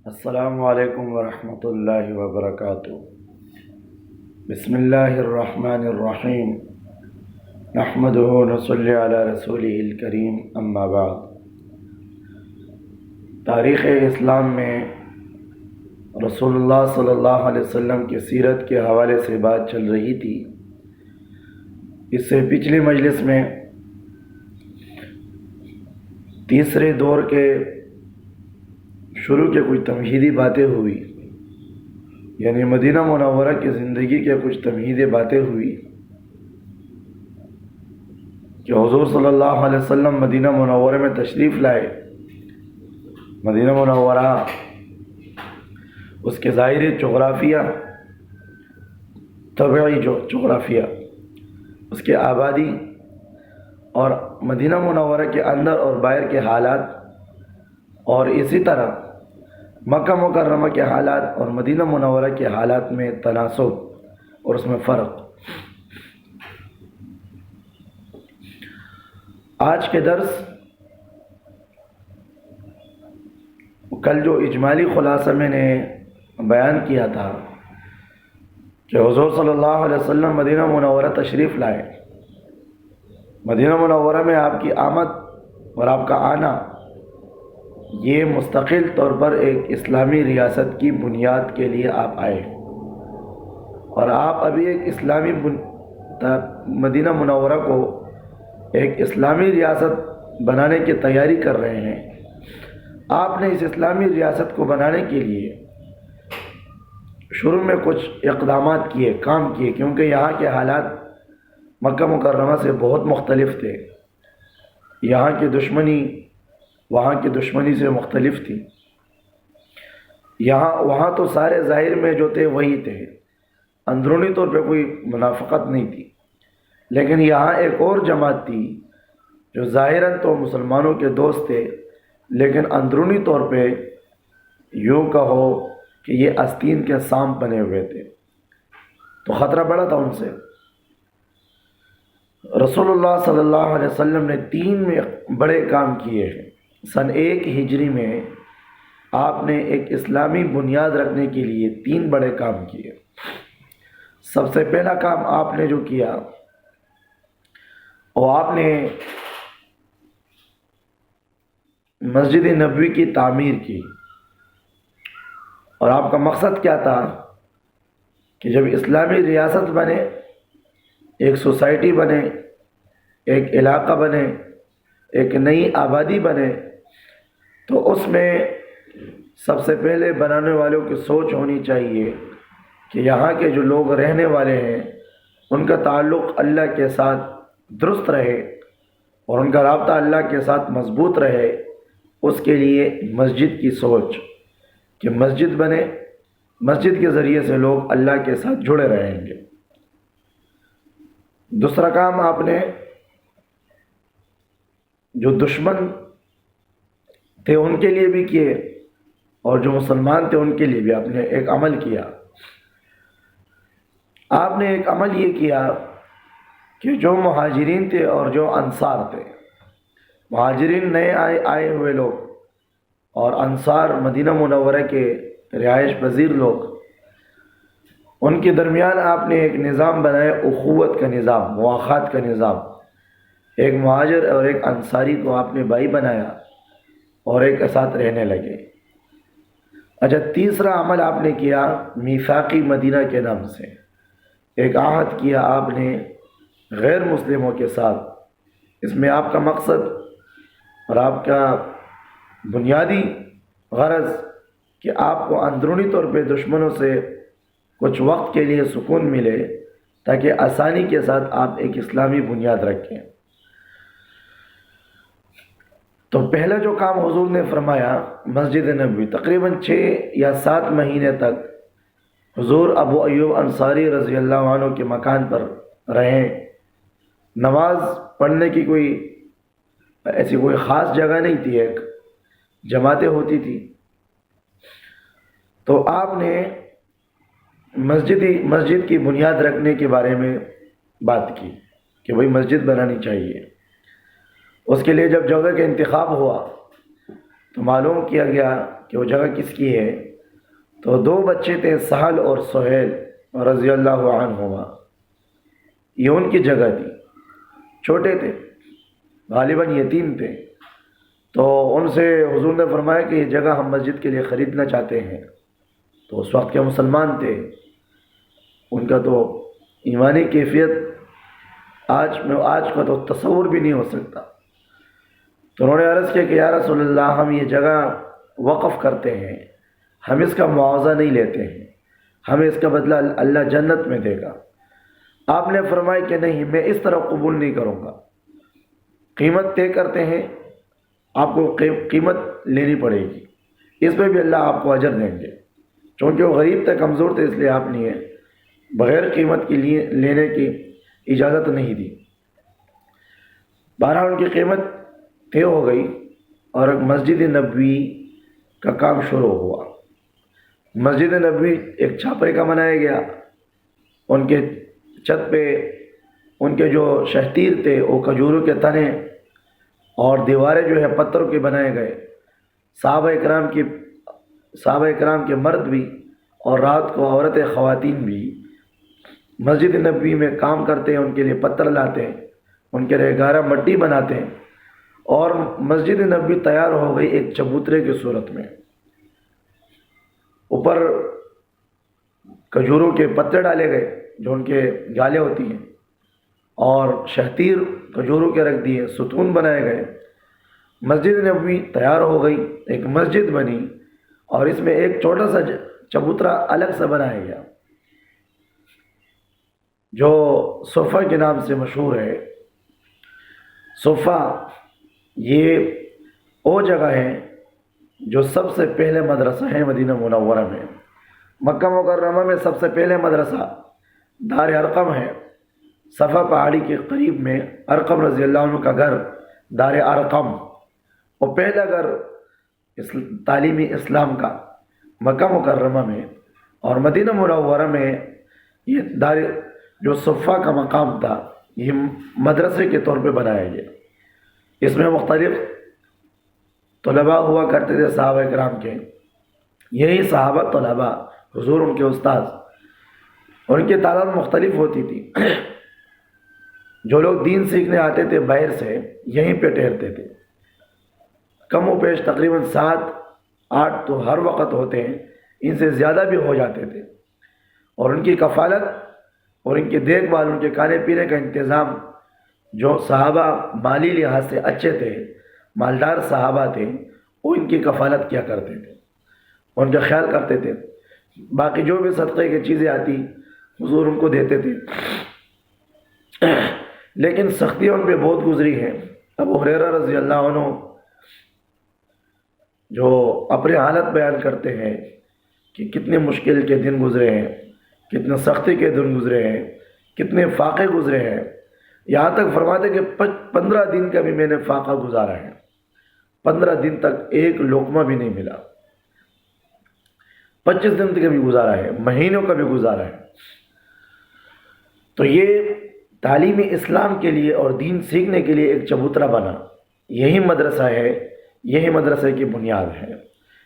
السلام علیکم ورحمۃ اللہ وبرکاتہ۔ بسم اللہ الرحمن الرحیم، نحمدہ ونصلی علی رسولہ الکریم، اما بعد۔ تاریخ اسلام میں رسول اللہ صلی اللہ علیہ وسلم کی سیرت کے حوالے سے بات چل رہی تھی۔ اس سے پچھلی مجلس میں تیسرے دور کے شروع کے کچھ تمہیدی باتیں ہوئی، یعنی مدینہ منورہ کی زندگی کے کچھ تمہیدی باتیں ہوئی کہ حضور صلی اللہ علیہ وسلم مدینہ منورہ میں تشریف لائے۔ مدینہ منورہ، اس کے ظاہری جغرافیہ، طبعی جغرافیہ، اس کے آبادی، اور مدینہ منورہ کے اندر اور باہر کے حالات، اور اسی طرح مکہ مکرمہ کے حالات اور مدینہ منورہ کے حالات میں تناسب اور اس میں فرق۔ آج کے درس کل جو اجمالی خلاصہ میں نے بیان کیا تھا کہ حضور صلی اللہ علیہ وسلم مدینہ منورہ تشریف لائے۔ مدینہ منورہ میں آپ کی آمد اور آپ کا آنا یہ مستقل طور پر ایک اسلامی ریاست کی بنیاد کے لیے آپ آئے، اور آپ ابھی ایک اسلامی مدینہ منورہ کو ایک اسلامی ریاست بنانے کی تیاری کر رہے ہیں۔ آپ نے اس اسلامی ریاست کو بنانے کے لیے شروع میں کچھ اقدامات کیے، کام کیے، کیونکہ یہاں کے حالات مکہ مکرمہ سے بہت مختلف تھے۔ یہاں کی دشمنی وہاں کی دشمنی سے مختلف تھی۔ وہاں تو سارے ظاہر میں جو تھے وہی تھے، اندرونی طور پہ کوئی منافقت نہیں تھی، لیکن یہاں ایک اور جماعت تھی جو ظاہراً تو مسلمانوں کے دوست تھے، لیکن اندرونی طور پہ یوں کہو کہ یہ آستین کے سانپ بنے ہوئے تھے، تو خطرہ بڑا تھا ان سے۔ رسول اللہ صلی اللہ علیہ وسلم نے 3 بڑے کام کیے ہیں۔ سن 1 ہجری میں آپ نے ایک اسلامی بنیاد رکھنے کے لیے 3 بڑے کام کیے۔ سب سے پہلا کام آپ نے جو کیا وہ آپ نے مسجد نبوی کی تعمیر کی، اور آپ کا مقصد کیا تھا کہ جب اسلامی ریاست بنے، ایک سوسائٹی بنے، ایک علاقہ بنے، ایک نئی آبادی بنے، تو اس میں سب سے پہلے بنانے والوں کی سوچ ہونی چاہیے کہ یہاں کے جو لوگ رہنے والے ہیں ان کا تعلق اللہ کے ساتھ درست رہے اور ان کا رابطہ اللہ کے ساتھ مضبوط رہے۔ اس کے لیے مسجد کی سوچ کہ مسجد بنے، مسجد کے ذریعے سے لوگ اللہ کے ساتھ جڑے رہیں گے۔ دوسرا کام آپ نے جو دشمن تھے ان کے لیے بھی کیے، اور جو مسلمان تھے ان کے لیے بھی آپ نے ایک عمل کیا۔ آپ نے ایک عمل یہ کیا کہ جو مہاجرین تھے اور جو انصار تھے، مہاجرین نئے آئے ہوئے لوگ اور انصار مدینہ منورہ کے رہائش پذیر لوگ، ان کے درمیان آپ نے ایک نظام بنایا، اخوت کا نظام، مواخات کا نظام۔ ایک مہاجر اور ایک انصاری کو آپ نے بھائی بنایا اور ایک ساتھ رہنے لگے۔ اچھا، تیسرا عمل آپ نے کیا میثاقی مدینہ کے نام سے، ایک عہد کیا آپ نے غیر مسلموں کے ساتھ۔ اس میں آپ کا مقصد اور آپ کا بنیادی غرض کہ آپ کو اندرونی طور پہ دشمنوں سے کچھ وقت کے لیے سکون ملے، تاکہ آسانی کے ساتھ آپ ایک اسلامی بنیاد رکھیں۔ تو پہلا جو کام حضور نے فرمایا، مسجد نبوی، تقریباً 6 یا 7 مہینے تک حضور ابو ایوب انصاری رضی اللہ عنہ کے مکان پر رہے۔ نماز پڑھنے کی ایسی کوئی خاص جگہ نہیں تھی، ایک جماعتیں ہوتی تھی۔ تو آپ نے مسجد کی بنیاد رکھنے کے بارے میں بات کی کہ بھئی مسجد بنانی چاہیے۔ اس کے لیے جب جگہ کا انتخاب ہوا تو معلوم کیا گیا کہ وہ جگہ کس کی ہے، تو دو بچے تھے سہل اور سہیل رضی اللہ عنہما، یہ ان کی جگہ تھی، چھوٹے تھے، غالباً یتیم تھے، تو ان سے حضور نے فرمایا کہ یہ جگہ ہم مسجد کے لیے خریدنا چاہتے ہیں۔ تو اس وقت کے مسلمان تھے، ان کا تو ایمانی کیفیت آج کا تو تصور بھی نہیں ہو سکتا۔ تو انہوں نے عرض کیا کہ یا رسول اللہ، ہم یہ جگہ وقف کرتے ہیں، ہم اس کا معاوضہ نہیں لیتے ہیں، ہمیں اس کا بدلہ اللہ جنت میں دے گا۔ آپ نے فرمایا کہ نہیں، میں اس طرح قبول نہیں کروں گا، قیمت طے کرتے ہیں، آپ کو قیمت لینی پڑے گی، اس پہ بھی اللہ آپ کو اجر دیں گے۔ چونکہ وہ غریب تھے، کمزور تھے، اس لیے آپ نے بغیر قیمت کے لیے لینے کی اجازت نہیں دی۔ بہرحال ان کی قیمت طے ہو گئی اور مسجد نبوی کا کام شروع ہوا۔ مسجد نبوی ایک چھاپرے کا بنایا گیا، ان کے چھت پہ ان کے جو شہتیر تھے وہ کھجوروں کے تنے اور دیواریں جو ہے پتھروں کے بنائے گئے۔ صحابہ اکرام کے مرد بھی اور رات کو عورتیں خواتین بھی مسجد نبوی میں کام کرتے ہیں، ان کے لیے پتھر لاتے ہیں، ان کے لیے گارا مٹی بناتے ہیں، اور مسجد نبوی تیار ہو گئی ایک چبوترے کی صورت میں۔ اوپر کھجوروں کے پتے ڈالے گئے جو ان کے گالیں ہوتی ہیں، اور شہتیر کھجوروں کے رکھ دیے، ستون بنائے گئے۔ مسجد نبوی تیار ہو گئی، ایک مسجد بنی، اور اس میں ایک چھوٹا سا چبوترا الگ سے بنایا گیا جو صفہ کے نام سے مشہور ہے۔ صفہ یہ وہ جگہ ہے جو سب سے پہلے مدرسہ ہے مدینہ منورہ میں۔ مکہ مکرمہ میں سب سے پہلے مدرسہ دار ارقم ہے، صفا پہاڑی کے قریب میں ارقم رضی اللہ عنہ کا گھر دار ارقم، وہ پہلا گھر تعلیمی اسلام کا مکہ مکرمہ میں، اور مدینہ منورہ میں یہ دار جو صفا کا مقام تھا یہ مدرسے کے طور پہ بنایا گیا۔ اس میں مختلف طلباء ہوا کرتے تھے صحابہ کرام کے، یہی صحابہ طلباء حضور ان کے استاذ، اور ان کی تعداد مختلف ہوتی تھی۔ جو لوگ دین سیکھنے آتے تھے باہر سے یہیں پہ ٹھہرتے تھے، کم و بیش تقریباً 7-8 تو ہر وقت ہوتے ہیں، ان سے زیادہ بھی ہو جاتے تھے، اور ان کی کفالت اور ان کی دیکھ بھال، ان کے کھانے پینے کا انتظام، جو صحابہ مالی لحاظ سے اچھے تھے، مالدار صحابہ تھے، وہ ان کی کفالت کیا کرتے تھے، ان کا خیال کرتے تھے۔ باقی جو بھی صدقے کی چیزیں آتی حضور ان کو دیتے تھے، لیکن سختیاں ان پہ بہت گزری ہیں۔ ابو ہریرہ رضی اللہ عنہ جو اپنے حالت بیان کرتے ہیں کہ کتنے مشکل کے دن گزرے ہیں، کتنے سختی کے دن گزرے ہیں، کتنے فاقے گزرے ہیں، یہاں تک فرماتے کہ 15 دن کا بھی میں نے فاقہ گزارا ہے، 15 دن تک ایک لقمہ بھی نہیں ملا، 25 دن کا بھی گزارا ہے، مہینوں کا بھی گزارا ہے۔ تو یہ تعلیم اسلام کے لیے اور دین سیکھنے کے لیے ایک چبوترا بنا، یہی مدرسہ ہے، یہی مدرسے کی بنیاد ہے۔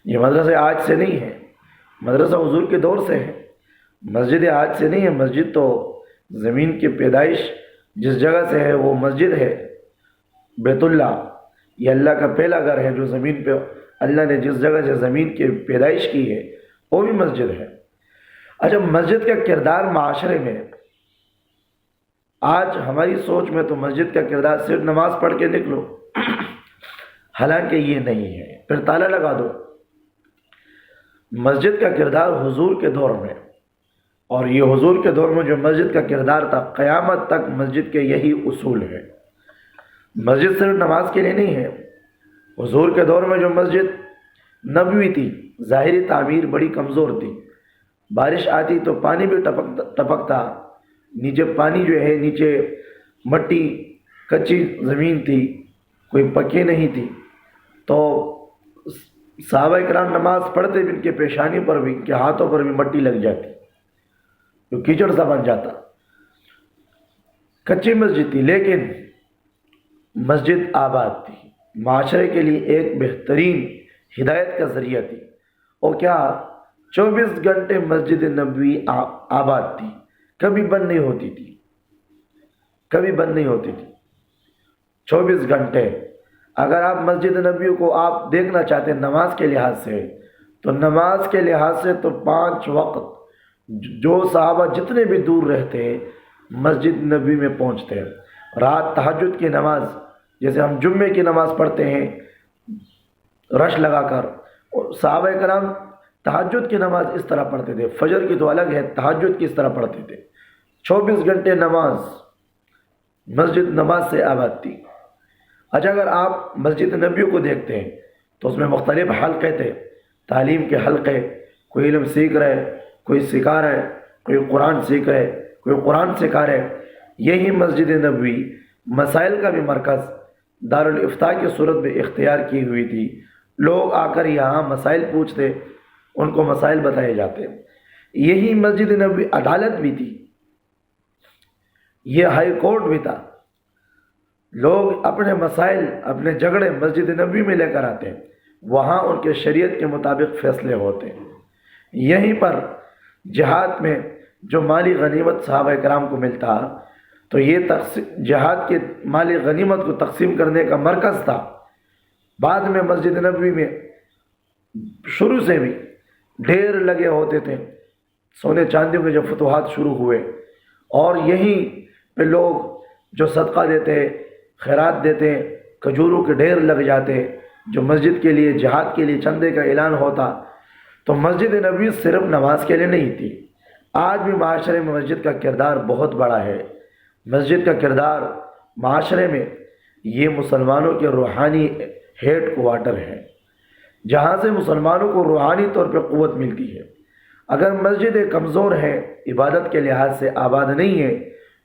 یہ مدرسہ آج سے نہیں ہے، مدرسہ حضور کے دور سے ہے، مسجد آج سے نہیں ہے۔ مسجد تو زمین کی پیدائش جس جگہ سے ہے وہ مسجد ہے، بیت اللہ، یہ اللہ کا پہلا گھر ہے جو زمین پہ اللہ نے جس جگہ سے زمین کی پیدائش کی ہے وہ بھی مسجد ہے۔ اچھا، مسجد کا کردار معاشرے میں، آج ہماری سوچ میں تو مسجد کا کردار صرف نماز پڑھ کے نکلو، حالانکہ یہ نہیں ہے، پھر تالا لگا دو۔ مسجد کا کردار حضور کے دور میں، اور یہ حضور کے دور میں جو مسجد کا کردار تھا، قیامت تک مسجد کے یہی اصول ہے۔ مسجد صرف نماز کے لیے نہیں ہے، حضور کے دور میں جو مسجد نبوی تھی، ظاہری تعمیر بڑی کمزور تھی، بارش آتی تو پانی بھی ٹپکتا، نیچے پانی جو ہے، نیچے مٹی کچی زمین تھی، کوئی پکی نہیں تھی، تو صحابہ کرام نماز پڑھتے بھی ان کے پیشانی پر بھی، ان کے ہاتھوں پر بھی مٹی لگ جاتی، تو کیچڑ سا بن جاتا۔ کچی مسجد تھی لیکن مسجد آباد تھی، معاشرے کے لیے ایک بہترین ہدایت کا ذریعہ تھی۔ وہ کیا 24 گھنٹے مسجد نبوی آباد تھی، کبھی بند نہیں ہوتی تھی، کبھی بند نہیں ہوتی تھی 24 گھنٹے۔ اگر آپ مسجد نبوی کو آپ دیکھنا چاہتے ہیں نماز کے لحاظ سے، تو نماز کے لحاظ سے تو 5 وقت جو صحابہ جتنے بھی دور رہتے مسجد نبوی میں پہنچتے ہیں۔ رات تہجد کی نماز، جیسے ہم جمعے کی نماز پڑھتے ہیں رش لگا کر، صحابہ کرام تہجد کی نماز اس طرح پڑھتے تھے، فجر کی تو الگ ہے، تہجد کی اس طرح پڑھتے تھے۔ 24 گھنٹے نماز، مسجد نماز سے آباد تھی۔ اچھا، اگر آپ مسجد نبوی کو دیکھتے ہیں تو اس میں مختلف حلقے تھے، تعلیم کے حلقے، کوئی علم سیکھ رہے، کوئی سکھا رہے، کوئی قرآن سیکھ رہے، کوئی قرآن سکھا رہے۔ یہی مسجد نبوی مسائل کا بھی مرکز دارالافتاء کی صورت میں اختیار کی ہوئی تھی۔ لوگ آ کر یہاں مسائل پوچھتے، ان کو مسائل بتائے جاتے۔ یہی مسجد نبوی عدالت بھی تھی، یہ ہائی کورٹ بھی تھا۔ لوگ اپنے مسائل، اپنے جھگڑے مسجد نبوی میں لے کر آتے ہیں، وہاں ان کے شریعت کے مطابق فیصلے ہوتے ہیں۔ یہیں پر جہاد میں جو مالی غنیمت صحابہ کرام کو ملتا، تو یہ جہاد کے مالی غنیمت کو تقسیم کرنے کا مرکز تھا۔ بعد میں مسجد نبوی میں شروع سے بھی ڈھیر لگے ہوتے تھے، سونے چاندی کے جو فتوحات شروع ہوئے، اور یہیں پہ لوگ جو صدقہ دیتے، خیرات دیتے، کھجوروں کے ڈھیر لگ جاتے، جو مسجد کے لیے، جہاد کے لیے چندے کا اعلان ہوتا۔ تو مسجد نبوی صرف نماز کے لیے نہیں تھی، آج بھی معاشرے میں مسجد کا کردار بہت بڑا ہے۔ مسجد کا کردار معاشرے میں یہ مسلمانوں کے روحانی ہیڈ کوارٹر ہے، جہاں سے مسلمانوں کو روحانی طور پہ قوت ملتی ہے۔ اگر مسجدیں کمزور ہیں، عبادت کے لحاظ سے آباد نہیں ہے،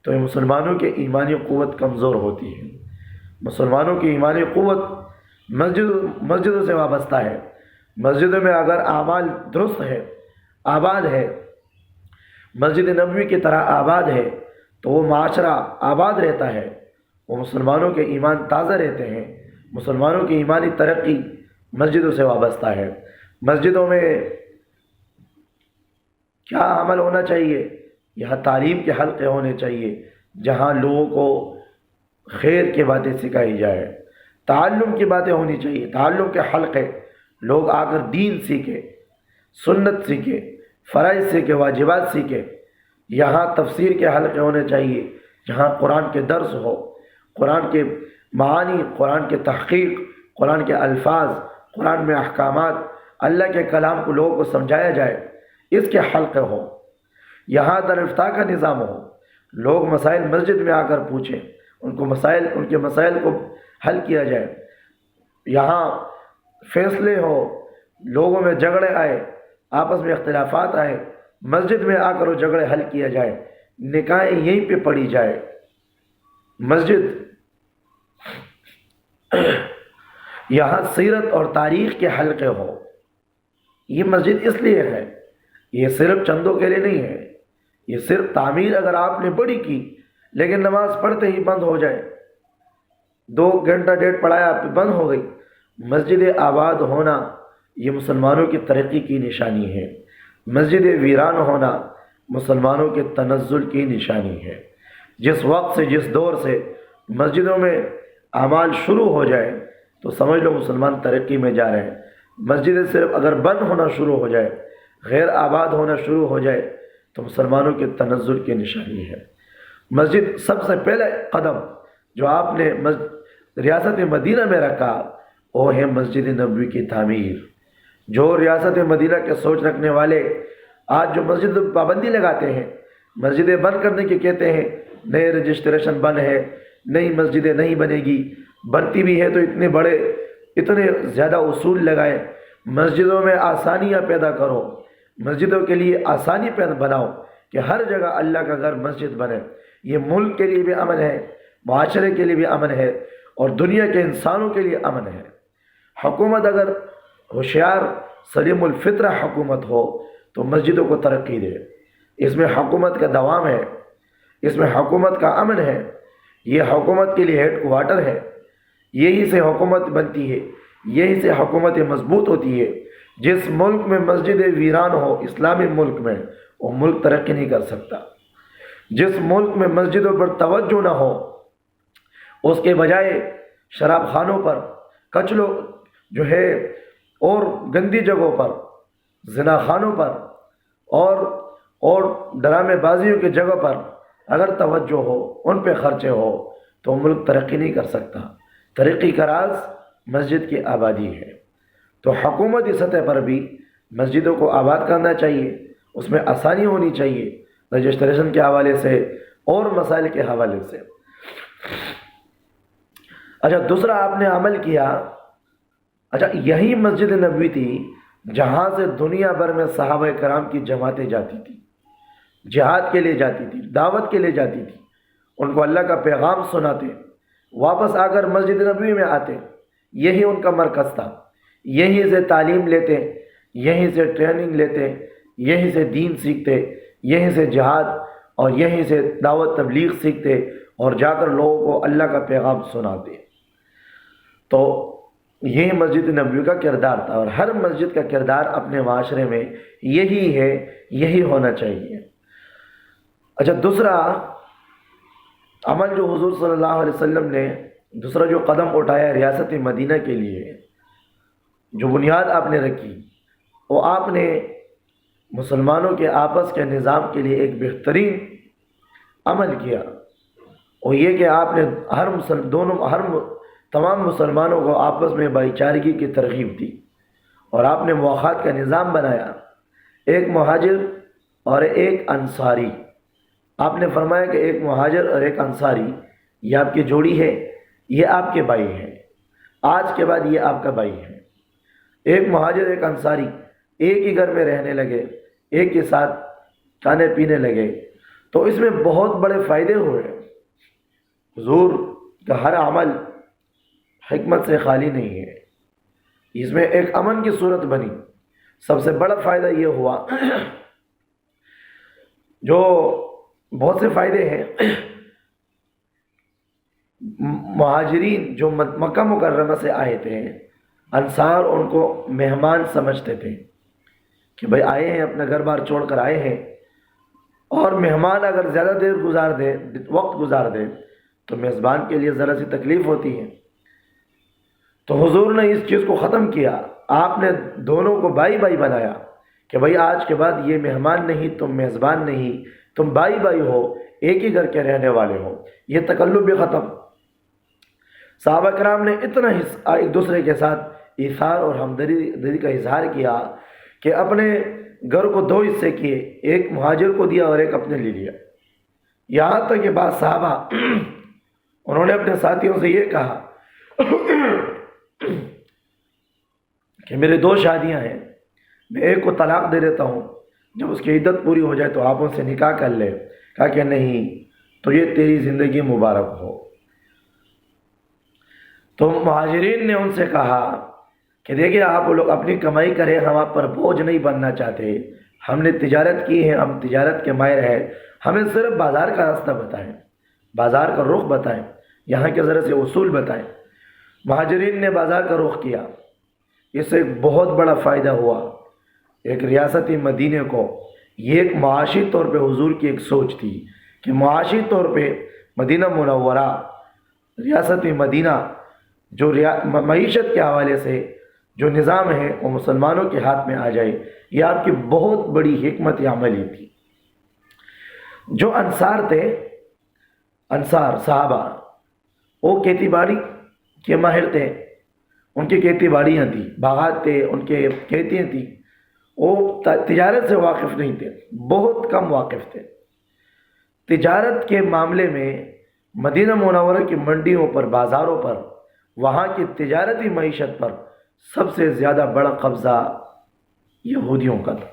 تو یہ مسلمانوں کے ایمانی قوت کمزور ہوتی ہے۔ مسلمانوں کی ایمانی قوت مسجدوں سے وابستہ ہے۔ مسجدوں میں اگر اعمال درست ہے، آباد ہے، مسجد نبوی کی طرح آباد ہے، تو وہ معاشرہ آباد رہتا ہے، وہ مسلمانوں کے ایمان تازہ رہتے ہیں۔ مسلمانوں کی ایمانی ترقی مسجدوں سے وابستہ ہے۔ مسجدوں میں کیا عمل ہونا چاہیے؟ یہاں تعلیم کے حلقے ہونے چاہیے، جہاں لوگوں کو خیر کی باتیں سکھائی جائے، تعلم کی باتیں ہونی چاہیے، تعلم کے حلقے، لوگ آ کر دین سیکھے، سنت سیکھے، فرائض سیکھے، واجبات سیکھے۔ یہاں تفسیر کے حلقے ہونے چاہیے، جہاں قرآن کے درس ہو، قرآن کے معانی، قرآن کے تحقیق، قرآن کے الفاظ، قرآن میں احکامات، اللہ کے کلام کو لوگوں کو سمجھایا جائے، اس کے حلقے ہو۔ یہاں دارالافتاء کا نظام ہو، لوگ مسائل مسجد میں آ کر پوچھیں، ان کے مسائل کو حل کیا جائے۔ یہاں فیصلے ہو، لوگوں میں جھگڑے آئے، آپس میں اختلافات آئے، مسجد میں آ کر وہ جھگڑے حل کیا جائے، نکاحیں یہیں پہ پڑھی جائے۔ مسجد یہاں سیرت اور تاریخ کے حلقے ہو۔ یہ مسجد اس لیے ہے، یہ صرف چندوں کے لیے نہیں ہے، یہ صرف تعمیر اگر آپ نے بڑی کی لیکن نماز پڑھتے ہی بند ہو جائے، 2 گھنٹہ ڈیڑھ پڑھایا پھر بند ہو گئی۔ مسجد آباد ہونا یہ مسلمانوں کی ترقی کی نشانی ہے، مسجد ویران ہونا مسلمانوں کے تنزل کی نشانی ہے۔ جس وقت سے، جس دور سے مسجدوں میں اعمال شروع ہو جائے تو سمجھ لو مسلمان ترقی میں جا رہے ہیں۔ مسجدیں صرف اگر بند ہونا شروع ہو جائے، غیر آباد ہونا شروع ہو جائے، تو مسلمانوں کے تنزل کی نشانی ہے۔ مسجد سب سے پہلے قدم جو آپ نے ریاست مدینہ میں رکھا، وہ ہے مسجد نبوی کی تعمیر۔ جو ریاست مدینہ کے سوچ رکھنے والے آج جو مسجد پابندی لگاتے ہیں، مسجدیں بند کرنے کے کہتے ہیں، نئے رجسٹریشن بند ہے، نئی مسجدیں نہیں بنے گی، بنتی بھی ہے تو اتنے زیادہ اصول لگائے، مسجدوں میں آسانیاں پیدا کرو، مسجدوں کے لیے آسانی پیدا بناؤ کہ ہر جگہ اللہ کا گھر مسجد بنے۔ یہ ملک کے لیے بھی امن ہے، معاشرے کے لیے بھی امن ہے، اور دنیا کے انسانوں کے لیے امن ہے۔ حکومت اگر ہوشیار سلیم الفطرہ حکومت ہو تو مسجدوں کو ترقی دے، اس میں حکومت کا دوام ہے، اس میں حکومت کا امن ہے، یہ حکومت کے لیے ہیڈ کوارٹر ہے، یہی سے حکومت بنتی ہے، یہی سے حکومت مضبوط ہوتی ہے۔ جس ملک میں مسجد ویران ہو، اسلامی ملک میں، وہ ملک ترقی نہیں کر سکتا۔ جس ملک میں مسجدوں پر توجہ نہ ہو، اس کے بجائے شراب خانوں پر، کچلوں جو ہے اور گندی جگہوں پر، زنا خانوں پر اور ڈرامے بازیوں کی جگہ پر اگر توجہ ہو، ان پہ خرچے ہو، تو ملک ترقی نہیں کر سکتا۔ ترقی کا راز مسجد کی آبادی ہے۔ تو حکومتی سطح پر بھی مسجدوں کو آباد کرنا چاہیے، اس میں آسانی ہونی چاہیے، رجسٹریشن کے حوالے سے اور مسائل کے حوالے سے۔ اچھا، دوسرا آپ نے عمل کیا، اچھا یہی مسجد نبوی تھی جہاں سے دنیا بھر میں صحابہ کرام کی جماعتیں جاتی تھی، جہاد کے لیے جاتی تھی، دعوت کے لیے جاتی تھی، ان کو اللہ کا پیغام سناتے، واپس آ کر مسجد نبوی میں آتے، یہی ان کا مرکز تھا، یہیں سے تعلیم لیتے، یہیں سے ٹریننگ لیتے، یہیں سے دین سیکھتے، یہیں سے جہاد اور یہیں سے دعوت تبلیغ سیکھتے اور جا کر لوگوں کو اللہ کا پیغام سناتے۔ تو یہ مسجد نبوی کا کردار تھا، اور ہر مسجد کا کردار اپنے معاشرے میں یہی ہے، یہی ہونا چاہیے۔ اچھا، دوسرا عمل جو حضور صلی اللہ علیہ وسلم نے دوسرا جو قدم اٹھایا ریاست مدینہ کے لیے، جو بنیاد آپ نے رکھی، وہ آپ نے مسلمانوں کے آپس کے نظام کے لیے ایک بہترین عمل کیا، اور یہ کہ آپ نے تمام مسلمانوں کو آپس میں بھائی چارگی کی ترغیب دی، اور آپ نے مواخات کا نظام بنایا، ایک مہاجر اور ایک انصاری۔ آپ نے فرمایا کہ ایک مہاجر اور ایک انصاری یہ آپ کی جوڑی ہے، یہ آپ کے بھائی ہیں، آج کے بعد یہ آپ کا بھائی ہے۔ ایک مہاجر ایک انصاری ایک ہی گھر میں رہنے لگے، ایک ہی ساتھ کھانے پینے لگے، تو اس میں بہت بڑے فائدے ہوئے۔ حضور کا ہر عمل حکمت سے خالی نہیں ہے، اس میں ایک امن کی صورت بنی۔ سب سے بڑا فائدہ یہ ہوا، جو بہت سے فائدے ہیں، مہاجرین جو مکہ مکرمہ سے آئے تھے، انصار ان کو مہمان سمجھتے تھے کہ بھائی آئے ہیں، اپنا گھر بار چھوڑ کر آئے ہیں، اور مہمان اگر زیادہ دیر وقت گزار دے تو میزبان کے لیے ذرا سی تکلیف ہوتی ہے۔ تو حضور نے اس چیز کو ختم کیا، آپ نے دونوں کو بھائی بھائی بنایا کہ بھائی آج کے بعد یہ مہمان نہیں، تم میزبان نہیں، تم بھائی بھائی ہو، ایک ہی گھر کے رہنے والے ہو، یہ تکلف بھی ختم۔ صحابہ کرام نے اتنا ایک دوسرے کے ساتھ ایثار اور ہمدردی کا اظہار کیا کہ اپنے گھر کو دو حصے کیے، ایک مہاجر کو دیا اور ایک اپنے لے لیا۔ یہاں تک کہ بعض صحابہ انہوں نے اپنے ساتھیوں سے یہ کہا کہ میرے دو شادیاں ہیں، میں ایک کو طلاق دے دیتا ہوں، جب اس کی عدت پوری ہو جائے تو آپ ان سے نکاح کر لے۔ کہا کہ نہیں، تو یہ تیری زندگی مبارک ہو۔ تو مہاجرین نے ان سے کہا کہ دیکھیں آپ لوگ اپنی کمائی کریں، ہم آپ پر بوجھ نہیں بننا چاہتے، ہم نے تجارت کی ہے، ہم تجارت کے ماہر ہیں، ہمیں صرف بازار کا راستہ بتائیں، بازار کا رخ بتائیں، یہاں کے ذرا سے اصول بتائیں۔ مہاجرین نے بازار کا رخ کیا، اس سے ایک بہت بڑا فائدہ ہوا ایک ریاستی مدینے کو۔ یہ ایک معاشی طور پہ حضور کی ایک سوچ تھی کہ معاشی طور پہ مدینہ منورہ، ریاستی مدینہ، جو معیشت کے حوالے سے جو نظام ہے وہ مسلمانوں کے ہاتھ میں آ جائے۔ یہ آپ کی بہت بڑی حکمت عملی تھی۔ جو انصار تھے، انصار صحابہ، وہ کھیتی باڑی کے ماہر تھے، ان کی کھیتی باڑیاں تھیں، باغات تھے، ان کے کھیتیاں تھیں، وہ تجارت سے واقف نہیں تھے، بہت کم واقف تھے۔ تجارت کے معاملے میں مدینہ منورہ کی منڈیوں پر، بازاروں پر، وہاں کی تجارتی معیشت پر سب سے زیادہ بڑا قبضہ یہودیوں کا تھا۔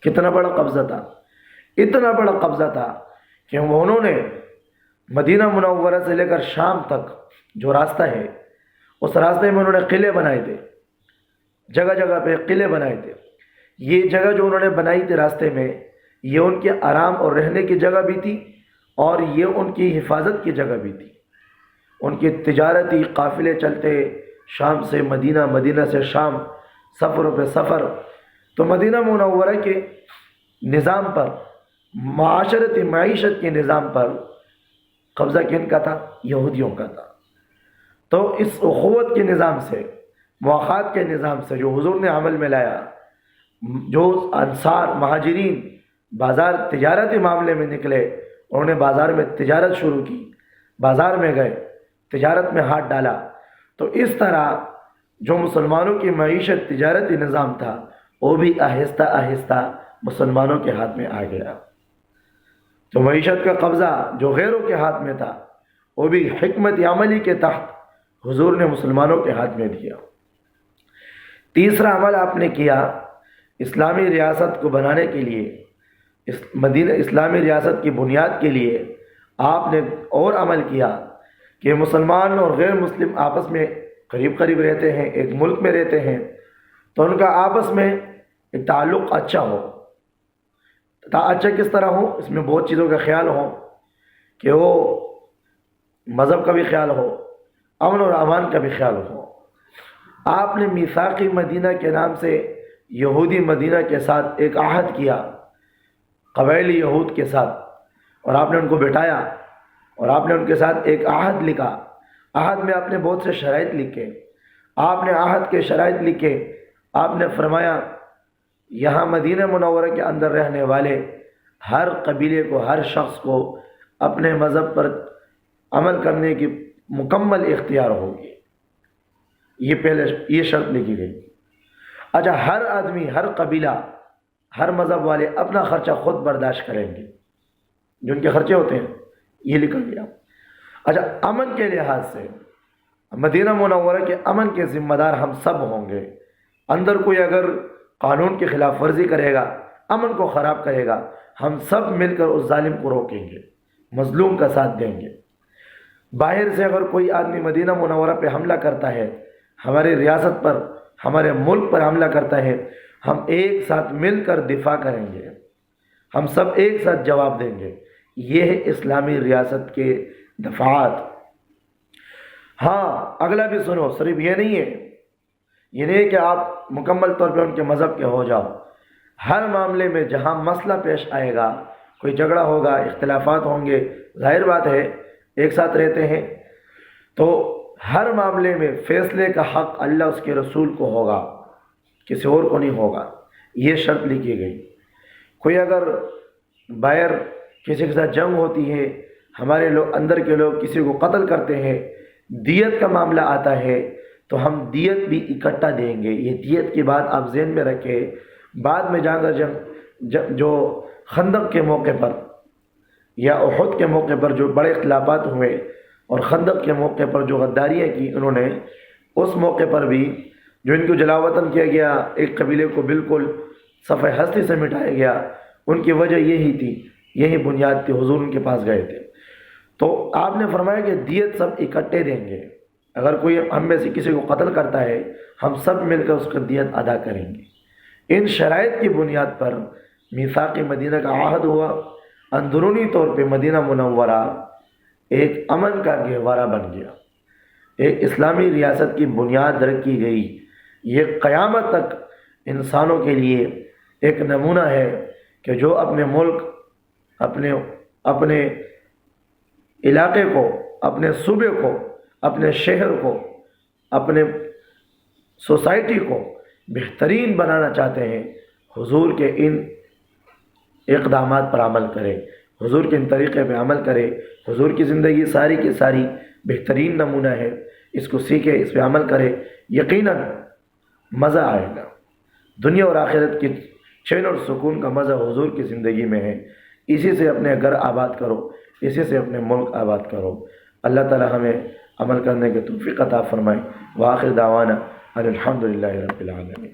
کتنا بڑا قبضہ تھا؟ اتنا بڑا قبضہ تھا کہ انہوں نے مدینہ منورہ سے لے کر شام تک جو راستہ ہے، اس راستے میں انہوں نے قلعے بنائے تھے، جگہ جگہ پہ قلعے بنائے تھے۔ یہ جگہ جو انہوں نے بنائی تھی راستے میں، یہ ان کے آرام اور رہنے کی جگہ بھی تھی، اور یہ ان کی حفاظت کی جگہ بھی تھی۔ ان کی تجارتی قافلے چلتے، شام سے مدینہ، مدینہ سے شام، سفروں پہ سفر. تو مدینہ منورہ کے نظام پر، معاشرتی معیشت کے نظام پر قبضہ کن کا تھا؟ یہودیوں کا تھا. تو اس اخوت کے نظام سے، مواخات کے نظام سے جو حضور نے عمل میں لایا، جو انصار مہاجرین بازار تجارتی معاملے میں نکلے، انہوں نے بازار میں تجارت شروع کی، بازار میں گئے، تجارت میں ہاتھ ڈالا. تو اس طرح جو مسلمانوں کی معیشت تجارتی نظام تھا وہ بھی آہستہ آہستہ مسلمانوں کے ہاتھ میں آ گیا. تو معیشت کا قبضہ جو غیروں کے ہاتھ میں تھا وہ بھی حکمت عملی کے تحت حضور نے مسلمانوں کے ہاتھ میں دیا. تیسرا عمل آپ نے کیا، اسلامی ریاست کو بنانے کے لیے، مدینہ اسلامی ریاست کی بنیاد کے لیے آپ نے اور عمل کیا کہ مسلمان اور غیر مسلم آپس میں قریب قریب رہتے ہیں، ایک ملک میں رہتے ہیں، تو ان کا آپس میں ایک تعلق اچھا ہو. اچھا کس طرح ہو؟ اس میں بہت چیزوں کا خیال ہو، کہ وہ مذہب کا بھی خیال ہو، امن اور امان کا بھی خیال ہو. آپ نے میثاقی مدینہ کے نام سے یہودی مدینہ کے ساتھ ایک عہد کیا، قبائلی یہود کے ساتھ، اور آپ نے ان کو بٹھایا اور آپ نے ان کے ساتھ ایک عہد لکھا. عہد میں آپ نے بہت سے شرائط لکھے. آپ نے عہد کے شرائط لکھے. آپ نے فرمایا یہاں مدینہ منورہ کے اندر رہنے والے ہر قبیلے کو، ہر شخص کو اپنے مذہب پر عمل کرنے کی مکمل اختیار ہوگی. یہ پہلے یہ شرط لکھی گئی. اچھا، ہر آدمی، ہر قبیلہ، ہر مذہب والے اپنا خرچہ خود برداشت کریں گے، جو ان کے خرچے ہوتے ہیں، یہ لکھا گیا. اچھا، امن کے لحاظ سے مدینہ منورہ کے امن کے ذمہ دار ہم سب ہوں گے. اندر کوئی اگر قانون کی خلاف ورزی کرے گا، امن کو خراب کرے گا، ہم سب مل کر اس ظالم کو روکیں گے، مظلوم کا ساتھ دیں گے. باہر سے اگر کوئی آدمی مدینہ منورہ پہ حملہ کرتا ہے، ہماری ریاست پر، ہمارے ملک پر حملہ کرتا ہے، ہم ایک ساتھ مل کر دفاع کریں گے، ہم سب ایک ساتھ جواب دیں گے. یہ ہے اسلامی ریاست کے دفعات. ہاں، اگلا بھی سنو، صرف یہ نہیں ہے کہ آپ مکمل طور پہ ان کے مذہب کے ہو جاؤ. ہر معاملے میں جہاں مسئلہ پیش آئے گا، کوئی جھگڑا ہوگا، اختلافات ہوں گے، ظاہر بات ہے ایک ساتھ رہتے ہیں، تو ہر معاملے میں فیصلے کا حق اللہ اس کے رسول کو ہوگا، کسی اور کو نہیں ہوگا. یہ شرط لکھی گئی. کوئی اگر باہر کسی کے ساتھ جنگ ہوتی ہے، ہمارے لوگ اندر کے لوگ کسی کو قتل کرتے ہیں، دیت کا معاملہ آتا ہے، تو ہم دیت بھی اکٹھا دیں گے. یہ دیت کی بات آپ ذہن میں رکھیں. بعد میں جا کر جو خندق کے موقع پر یا احد کے موقع پر جو بڑے اختلافات ہوئے، اور خندق کے موقع پر جو غداریاں کی انہوں نے، اس موقع پر بھی جو ان کو جلاوطن کیا گیا، ایک قبیلے کو بالکل صفحہ ہستی سے مٹایا گیا، ان کی وجہ یہی تھی، یہی بنیاد تھی. حضور ان کے پاس گئے تھے، تو آپ نے فرمایا کہ دیت سب اکٹھے دیں گے. اگر کوئی ہم میں سے کسی کو قتل کرتا ہے، ہم سب مل کر اس کا دیت ادا کریں گے. ان شرائط کی بنیاد پر میثاق مدینہ کا عہد ہوا. اندرونی طور پہ مدینہ منورہ ایک امن کا گہوارہ بن گیا، ایک اسلامی ریاست کی بنیاد رکھی گئی. یہ قیامت تک انسانوں کے لیے ایک نمونہ ہے کہ جو اپنے ملک، اپنے علاقے کو، اپنے صوبے کو، اپنے شہر کو، اپنے سوسائٹی کو بہترین بنانا چاہتے ہیں، حضور کے ان اقدامات پر عمل کرے، حضور کے ان طریقے پہ عمل کرے. حضور کی زندگی ساری کی ساری بہترین نمونہ ہے. اس کو سیکھے، اس پہ عمل کرے، یقیناً مزہ آئے گا. دنیا اور آخرت کی چین اور سکون کا مزہ حضور کی زندگی میں ہے. اسی سے اپنے گھر آباد کرو، اسی سے اپنے ملک آباد کرو. اللہ تعالی ہمیں عمل کرنے کے توفیق عطا فرمائے. وآخر دعوانا الحمدللہ رب العالمین.